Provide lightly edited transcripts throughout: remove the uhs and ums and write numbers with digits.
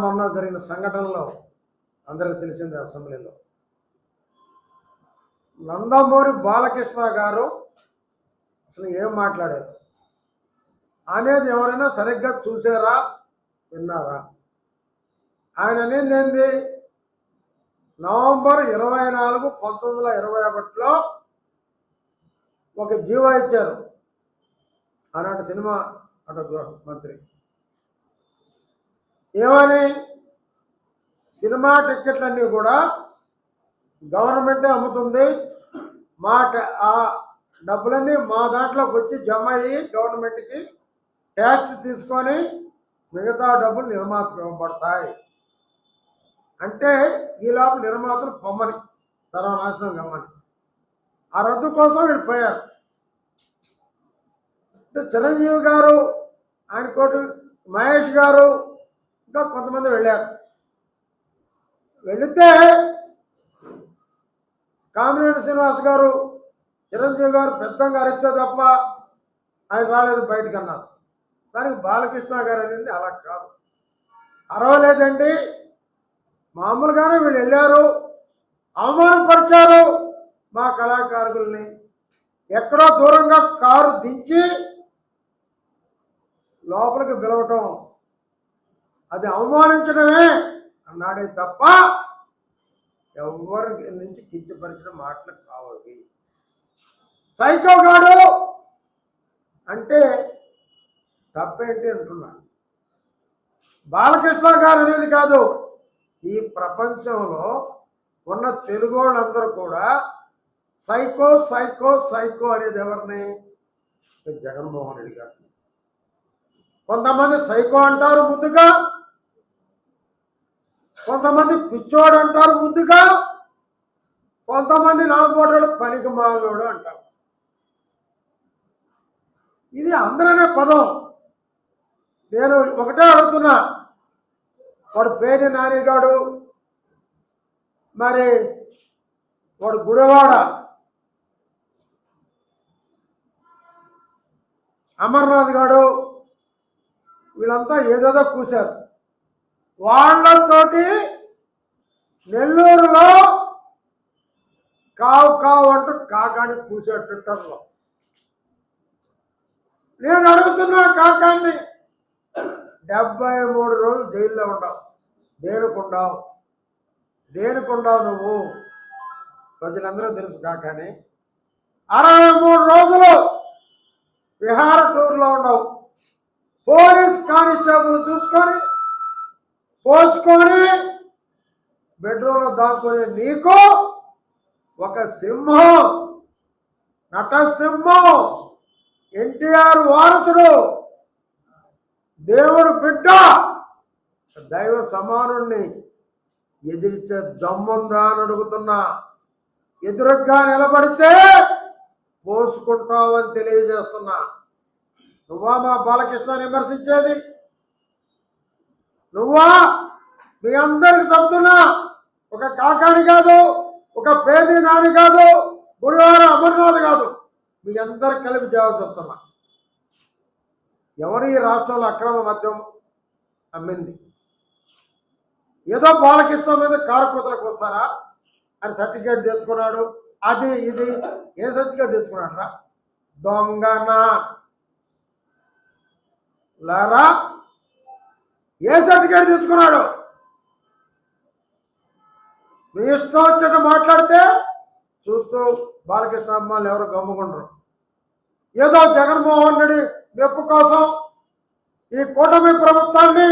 మొన్న జరిగిన సంఘటనలో అందరికీ తెలిసింది. అసెంబ్లీలో నందమూరి బాలకృష్ణ గారు అసలు ఏం మాట్లాడారు అనేది ఎవరైనా సరిగ్గా చూసారా, విన్నారా? ఆయన అనేది ఏంది, నవంబర్ 24, 1921లో ఒక జీవో ఇచ్చారు ఆనాటి సినిమా అటు మంత్రి. ఏమని? సినిమా టిక్కెట్లన్నీ కూడా గవర్నమెంటే అమ్ముతుంది, ఆ డబ్బులన్నీ మా దాంట్లోకి వచ్చి జమ అయ్యి గవర్నమెంట్కి ట్యాక్స్ తీసుకొని మిగతా డబ్బులు నిర్మాతకు ఇవ్వబడతాయి. అంటే ఈ లోపల నిర్మాతలు పొమ్మని, సర్వనాశనం గమ్మని. ఆ రద్దు కోసం వీళ్ళు పోయారు. అంటే చిరంజీవి గారు, ఆయన కోటి మహేష్ గారు, ఇంకా కొంతమంది వెళ్ళారు. వెళితే కామినేని శ్రీనివాస్ గారు, చిరంజీవి గారు పెద్దంగా అరిస్తే తప్ప ఆయన రాలేదు బయటకు అన్నారు. దానికి బాలకృష్ణ గారు అనేది అలా కాదు, అరవలేదండి, మామూలుగానే వీళ్ళు వెళ్ళారు, అవమానపరిచారు మా కళాకారుల్ని, ఎక్కడో దూరంగా కారు దించి లోపలికి పిలవటం అది అవమానించడమే అన్నాడే తప్ప ఎవరి నుంచి కించపరిచిన మాటలు కావాలి. సైకోగాడు అంటే తప్పేంటి అంటున్నాను. బాలకృష్ణ గారు అనేది కాదు, ఈ ప్రపంచంలో ఉన్న తెలుగు వాళ్ళందరూ కూడా సైకో సైకో సైకో అనేది ఎవరిని? జగన్మోహన్ రెడ్డి గారు. కొంతమంది సైకో అంటారు ముద్దుగా, కొంతమంది పిచ్చోడు అంటారు ముద్దుగా, కొంతమంది నాపోటాడు పనికి మాలోడు అంటారు. ఇది అందరనే పదం. నేను ఒకటే అడుగుతున్నా, వాడు పేరు నానిగాడు, మరి వాడు గుడివాడ అమర్నాథ్ గాడు, వీళ్ళంతా ఏదేదో కూశారు. వాళ్ళతోటి నెల్లూరులో కావు కావు అంటూ కాకాని కూశాడు ట్విట్టర్లో. నేను అడుగుతున్నా కాకాన్ని, 73 రోజులు జైల్లో ఉండవు. దేనికుండావు నువ్వు? ప్రజలందరూ తెలుసు కాకాని. 63 రోజులు విహార టూర్లో ఉండవు. పోలీస్ కానిస్టేబుల్ చూసుకొని పోసుకొని బెడ్రూమ్లో దాక్కునే నీకు ఒక సింహం, నటసింహం, ఎన్టీఆర్ వారసుడు, దేవుడు బిడ్డ, దైవ సమానుణ్ణి ఎదిరించే దమ్ముందా అని అడుగుతున్నా. ఎదురుగ్గా నిలబడితే పోసుకుంటావని తెలియజేస్తున్నా. నువ్వా మా బాలకృష్ణ విమర్శించేది? నువ్వా? మీ అందరికి చెప్తున్నా, ఒక కాకాని కాదు, ఒక పేర్ని నాని కాదు, గుడివాడ అమర్నాథ్ కాదు, మీ అందరికి కలిపి జవాబు చెప్తున్నా. ఎవరు ఈ రాష్ట్రంలో అక్రమ మద్యం అమ్మింది? ఏదో బాలకృష్ణ మీద కారుకూతలకు వస్తారా అని సర్టిఫికేట్ తెచ్చుకున్నాడు, అది ఇది. ఏం సర్టిఫికేట్ తెచ్చుకున్నాడు రా దొంగనా లారా? ఏ సర్టిఫికేట్ తెచ్చుకున్నాడు? మీ ఇష్టం వచ్చినట్టు మాట్లాడితే చూస్తూ బాలకృష్ణ అమ్మాయిలు ఎవరు గమ్ముకుంటారు. ఏదో జగన్మోహన్ రెడ్డి మెప్పు కోసం ఈ కూటమి ప్రభుత్వాన్ని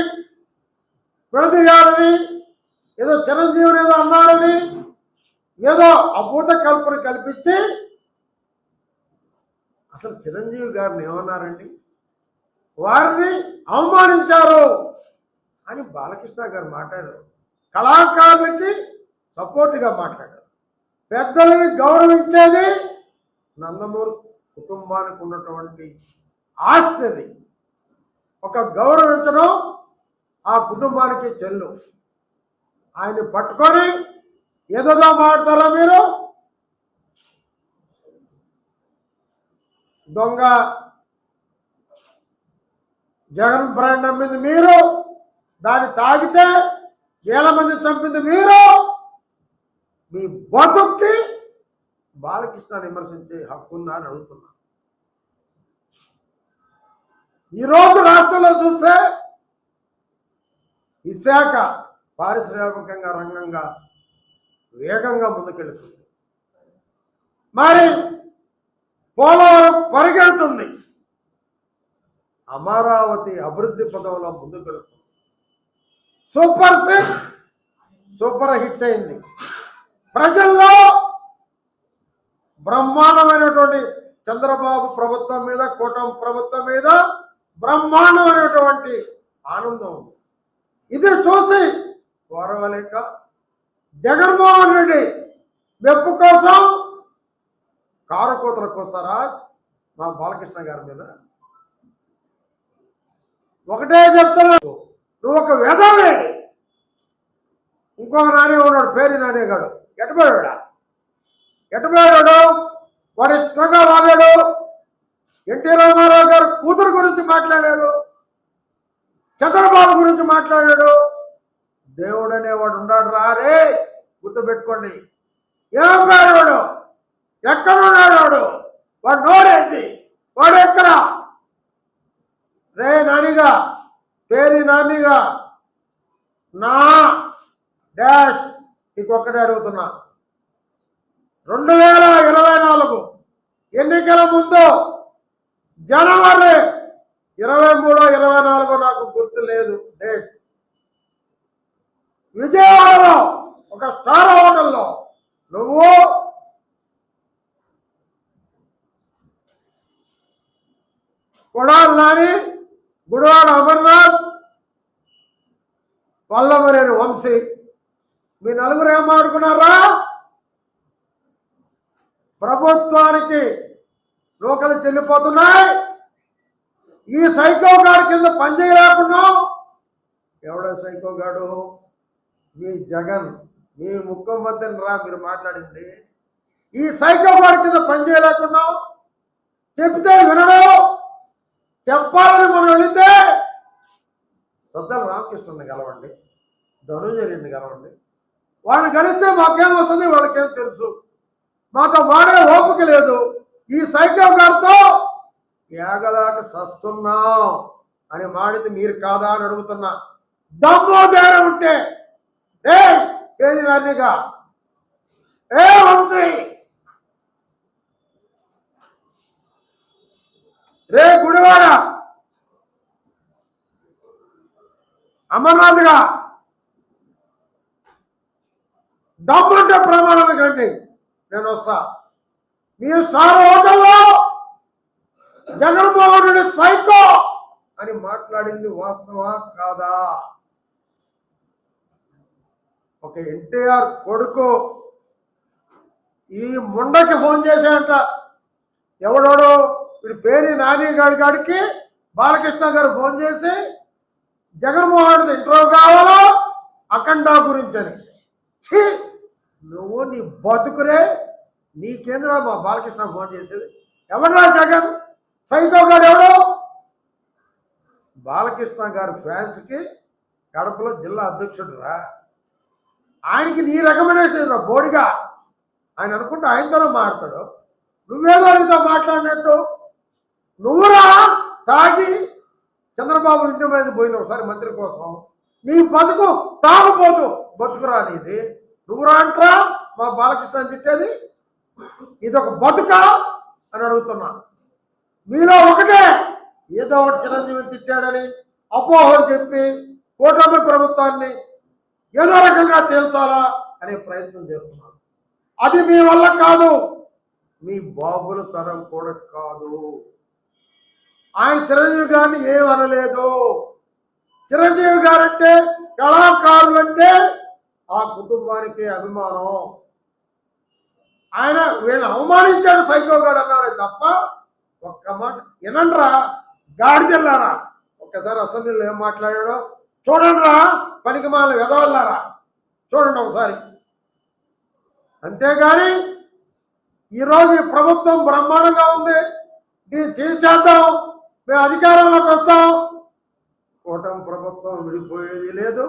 విడదీయాలని, ఏదో చిరంజీవిని ఏదో అన్నారని ఏదో అభూత కల్పన కల్పించి, అసలు చిరంజీవి గారిని ఏమన్నారండి? వారిని అవమానించారు అని బాలకృష్ణ గారు మాట్లాడారు. కళాకారులకి సపోర్ట్గా మాట్లాడారు. పెద్దలని గౌరవించేది నందమూరి కుటుంబానికి ఉన్నటువంటి ఆస్తి. ఒక గౌరవించడం ఆ కుటుంబానికి చెల్లు. ఆయన్ని పట్టుకొని ఏదో మాడతారా మీరు? దొంగ జగన్ బ్రాండ్ అమ్మింది మీరు, దాన్ని తాగితే వేల మంది చంపింది మీరు. మీ బతుక్కి బాలకృష్ణని విమర్శించే హక్కు ఉందా అని అడుగుతున్నా. ఈరోజు రాష్ట్రంలో చూస్తే విశాఖ పారిశ్రామికంగా రంగంగా వేగంగా ముందుకెళ్తుంది. మరి పోలవరం పరిగెడుతుంది. అమరావతి అభివృద్ధి పదంలో ముందుకెళ్తుంది. సూపర్ 6 సూపర్ హిట్ అయింది. ప్రజల్లో బ్రహ్మాండమైనటువంటి చంద్రబాబు ప్రభుత్వం మీద, కూటమి ప్రభుత్వం మీద బ్రహ్మాండమైనటువంటి ఆనందం ఉంది. ఇది చూసి ఓర్వలేక జగన్మోహన్ రెడ్డి మెప్పు కోసం కారు కూతలకు వస్తారా మా బాలకృష్ణ గారి మీద? ఒకటే చెప్తున్నాను, నువ్వు ఒక వెధవే. ఇంకొక నానే ఉన్నాడు, పేరు నానేగాడు. ఎటుపోయాడు వాడు ఇష్టంగా వాగాడు. ఎన్టీ రామారావు గారు కూతురు గురించి మాట్లాడాడు, చంద్రబాబు గురించి మాట్లాడాడు. దేవుడు అనేవాడు ఉన్నాడు రా రే, గుర్తుపెట్టుకోండి. ఏం పేరు వాడు, ఎక్కడున్నాడు వాడు, వాడు నోరేంటి, వాడు ఎక్కడ? రే నానిగా, పేరు నానిగా, నా డాష్ ఇంకొక్కటే అడుగుతున్నా. 2024 ఎన్నికల ముందు జనవరి 23, 24 నాకు గుర్తు లేదు డేట్, విజయవాడలో ఒక స్టార్ హోటల్లో నువ్వు కొడాలి నాని, గుడివాడ అమర్నాథ్, వల్లమరేని వంశీ, మీ నలుగురు ఏం ఆడుకున్నారా? ప్రభుత్వానికి నూకలు చెల్లిపోతున్నాయి. ఈ సైకో గాడి కింద పనిచేయలేకున్నావు. ఎవడో సైకో గాడు? మీ జగన్, మీ ముఖ్యమంత్రిని రా మీరు మాట్లాడింది. ఈ సైకో గాడి కింద పనిచేయలేకున్నావు. చెప్తే వినడు. చెప్పాలని మనం వెళితే సద్దల రామకృష్ణని కలవండి, ధనుంజయ రెడ్డిని కలవండి. వాళ్ళని కలిస్తే మాకేం వస్తుంది, వాళ్ళకేం తెలుసు. మాతో మాడే ఓపిక లేదు. ఈ సైకో గారితో ఏగలాక సస్తున్నాం అని మాడితే మీరు కాదా అని అడుగుతున్నా. దమ్ము ధైర్యం ఉంటే ఏ పేరు రానిగా, ఏ వంశీ, రే గుడివాడ అమర్నాథ్గా దమ్ముంటే ప్రమాణం కండి, నేను వస్తా. మీరు స్టార్ హోటల్లో జగన్మోహన్ రెడ్డి సైకో అని మాట్లాడింది వాస్తవా కాదా? ఒక ఎన్టీఆర్ కొడుకు ఈ ముండకి ఫోన్ చేశాడంట. ఎవడోడు వీడి పేరు నాని గాడికి బాలకృష్ణ గారు ఫోన్ చేసి జగన్మోహన్ రెడ్డి ఇంటర్వ్యూ కావాలా అఖండ గురించి అని. ఛీ, నువ్వు నీ బతుకురే, నీకేంద్ర మా బాలకృష్ణ ఫోన్ చేసేది? ఎవడరా జగన్ సైకో గారు? ఎవడు? బాలకృష్ణ గారి ఫ్యాన్స్కి కడపలో జిల్లా అధ్యక్షుడు రా. ఆయనకి నీ రికమెండేషన్ రా బోడిగా. ఆయన అనుకుంటే ఆయనతోనే మాట్లాడతాడు. నువ్వేదో ఆయనతో మాట్లాడినట్టు. నువ్వురా తాగి చంద్రబాబు ఇంటి మీద పోయింది ఒకసారి మంత్రి కోసం. నీ బతుకు తాగుపోతూ బతుకురా నీది. నువ్వురా అంటరా మా బాలకృష్ణ తిట్టేది? ఇదొక బతుకా అని అడుగుతున్నా. మీలో ఒకటే ఏదో ఒకటి చిరంజీవిని తిట్టాడని అపోహలు చెప్పి కూటమి ప్రభుత్వాన్ని ఏదో రకంగా తేల్చాలా అనే ప్రయత్నం చేస్తున్నారు. అది మీ వల్ల కాదు, మీ బాబుల తరం కూడా కాదు. ఆయన చిరంజీవి గారిని ఏమనలేదు. చిరంజీవి గారంటే కళాకారులంటే ఆ కుటుంబానికి అభిమానం. ఆయన వీళ్ళని అవమానించాడు సైకో గారు అన్నాడే తప్ప ఒక్క మాట వినండిరా గాడిదెళ్ళారా. ఒక్కసారి అసెంబ్లీలో ఏం మాట్లాడాడో చూడండి రా, పనికి మాల వెదవల్లారా, చూడండి ఒకసారి. అంతేగాని ఈరోజు ఈ ప్రభుత్వం బ్రహ్మాండంగా ఉంది, దీన్ని తీర్చేద్దాం, మేము అధికారంలోకి వస్తాం. కూటమి ప్రభుత్వం విడిపోయేది లేదు,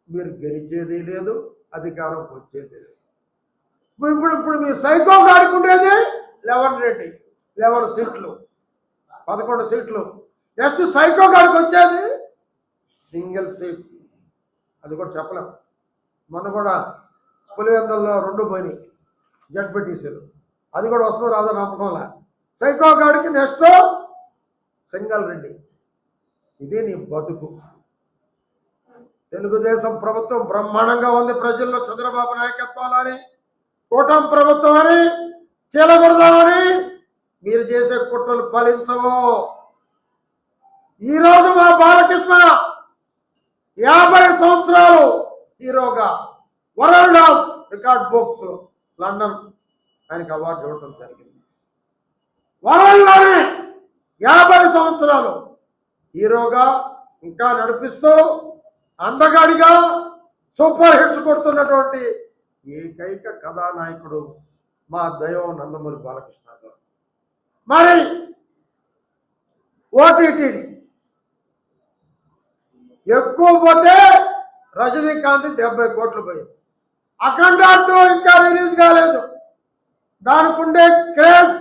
మీరు గెలిచేది లేదు, అధికారంకి వచ్చేది లేదు. ఇప్పుడు మీ సైకో గారికి ఉండేది 11 సీట్లు, 11 సీట్లు. నెక్స్ట్ సైకో గారికి వచ్చేది సింగిల్ సీట్, అది కూడా చెప్పలేం. మొన్న కూడా పులివెందుల్లో 2 పోయినాయి జడ్పీటీసీలు, అది కూడా వస్తుంది రాజా నమ్మకంలా. సైకో గాడికి నెక్స్ట్ సింగల్ రెడ్డి. ఇది నీ బతుకు. తెలుగుదేశం ప్రభుత్వం బ్రహ్మాండంగా ఉంది ప్రజల్లో. చంద్రబాబు నాయకత్వాలని, కూటమి ప్రభుత్వం అని చీలగొడదామని మీరు చేసే కుట్రలు ఫలించవు. ఈరోజు మా బాలకృష్ణ 50 సంవత్సరాలు హీరోగా world of record books London ఆయనకి అవార్డు ఇవ్వడం జరిగింది. వరల్డ్లోనే 50 సంవత్సరాలు హీరోగా ఇంకా నడిపిస్తూ అందగాడిగా సూపర్ హిట్స్ కొడుతున్నటువంటి ఏకైక కథానాయకుడు మా దైవం నందమూరి బాలకృష్ణ గారు. మరి ఓటీటీని ఎక్కువ పోతే రజనీకాంత్ 70 కోట్లు పోయింది. అఖండ 2 ఇంకా రిలీజ్ కాలేదు, దానికి ఉండే క్రేజ్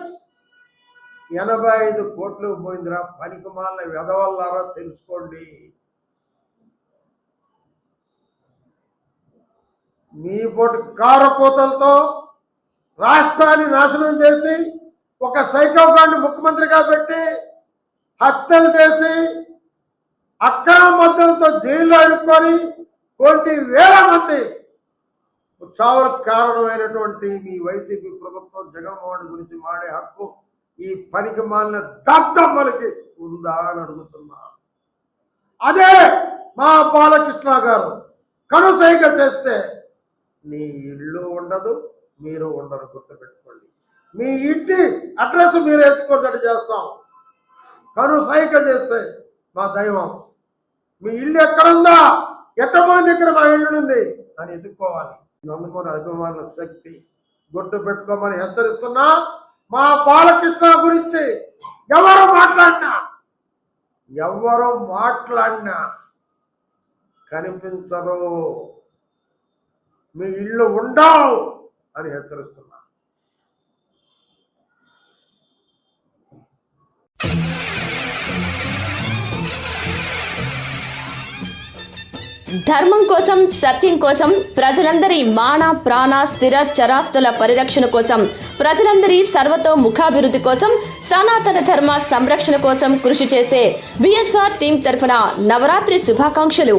85 కోట్లు పోయిందిరా. పనికిమాలిన వెధవల్లారా తెలుసుకోండి. మీ పొట్టు కారకోతలతో రాష్ట్రాన్ని నాశనం చేసి ఒక సైకో గాడిని ముఖ్యమంత్రిగా పెట్టి హత్యలు చేసి అక్రమ మద్యంతో జైల్లో ఇరుక్కొని 1,000 మంది చావులకు కారణమైనటువంటి మీ వైసీపీ ప్రభుత్వం జగన్మోహన్ గురించి మాడే హక్కు ఈ పనికి మాలిన దద్దమ్మలకి ఉందా అని అడుగుతున్నా. అదే మా బాలకృష్ణ గారు కనుసైగ చేస్తే నీ ఇల్లు ఉండదు, మీరు ఉండరు. గుర్తుపెట్టుకోండి. మీ ఇంటి అడ్రస్ మీరు ఎత్తుకున్నట్టు చేస్తాం. కనుసైగ చేస్తే మా దైవం మీ ఇల్లు ఎక్కడుందా, ఎట్టపోయింది ఇక్కడ మా ఇల్లు ఉంది అని ఎత్తుక్కోవాలి. నందమూరి అభిమానుల శక్తి గుర్తు పెట్టుకోమని హెచ్చరిస్తున్నా. మా బాలకృష్ణ గురించి ఎవరు మాట్లాడినా కనిపించరు, మీ ఇల్లు ఉండవు అని హెచ్చరిస్తున్నా. ధర్మం కోసం, సత్యం కోసం, ప్రజలందరి మాన ప్రాణ స్థిర చరాస్తుల పరిరక్షణ కోసం, ప్రజలందరి సర్వతోముఖాభివృద్ధి కోసం, సనాతన ధర్మ సంరక్షణ కోసం కృషి చేసే బిఎస్ఆర్ టీం తరఫున నవరాత్రి శుభాకాంక్షలు.